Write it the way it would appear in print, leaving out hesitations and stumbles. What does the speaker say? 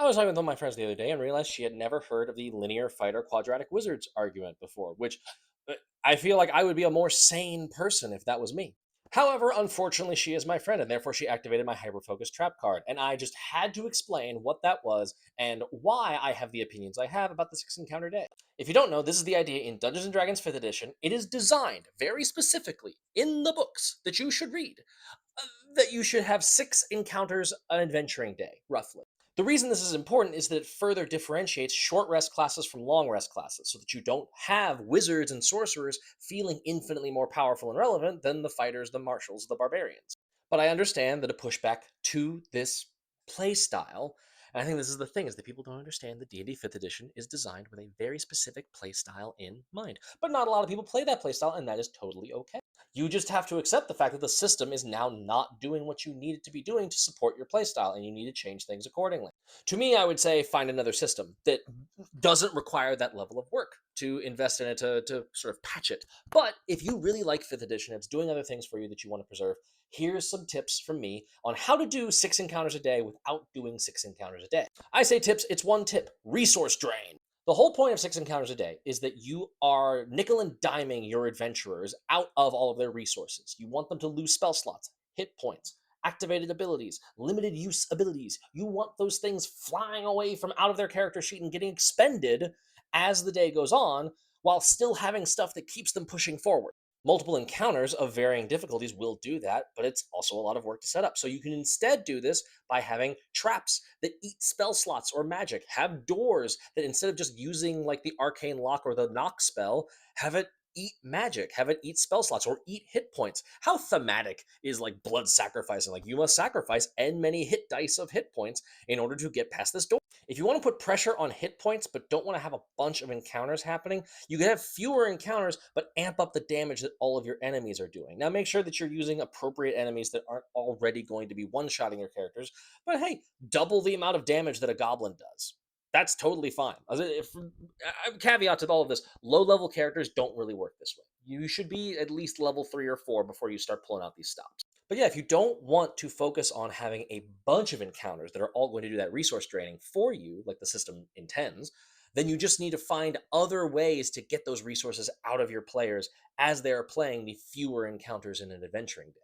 was talking with one of my friends the other day and realized she had never heard of the linear fighter quadratic wizards argument before, which I feel like I would be a more sane person if that was me. However, unfortunately, she is my friend, and therefore she activated my hyper focus trap card, and I just had to explain what that was and why I have the opinions I have about the six encounter day. If you don't know, this is the idea in Dungeons and Dragons 5th edition. It is designed very specifically in the books that you should read that you should have six encounters an adventuring day, roughly. The reason this is important is that it further differentiates short rest classes from long rest classes, so that you don't have wizards and sorcerers feeling infinitely more powerful and relevant than the fighters, the martials, the barbarians. But I understand that a pushback to this play style, and I think this is the thing, is that people don't understand that D&D 5th edition is designed with a very specific play style in mind. But not a lot of people play that play style, and that is totally okay. You just have to accept the fact that the system is now not doing what you need it to be doing to support your playstyle, and you need to change things accordingly. To me, I would say find another system that doesn't require that level of work to invest in it to sort of patch it. But if you really like 5th edition, it's doing other things for you that you want to preserve, here's some tips from me on how to do six encounters a day without doing six encounters a day. I say tips, it's one tip: resource drain. The whole point of six encounters a day is that you are nickel and diming your adventurers out of all of their resources. You want them to lose spell slots, hit points, activated abilities, limited use abilities. You want those things flying away from out of their character sheet and getting expended as the day goes on, while still having stuff that keeps them pushing forward. Multiple encounters of varying difficulties will do that, but it's also a lot of work to set up. So you can instead do this by having traps that eat spell slots or magic. Have doors that, instead of just using like the arcane lock or the knock spell, have it eat magic, have it eat spell slots or eat hit points. How thematic is like blood sacrificing? Like, you must sacrifice n many hit dice of hit points in order to get past this door. If you want to put pressure on hit points but don't want to have a bunch of encounters happening, you can have fewer encounters but amp up the damage that all of your enemies are doing. Now, make sure that you're using appropriate enemies that aren't already going to be one-shotting your characters, but hey, double the amount of damage that a goblin does. That's totally fine. Caveat to all of this: low level characters don't really work this way. You should be at least level 3 or 4 before you start pulling out these stops. But yeah, if you don't want to focus on having a bunch of encounters that are all going to do that resource draining for you, like the system intends, then you just need to find other ways to get those resources out of your players as they are playing the fewer encounters in an adventuring day.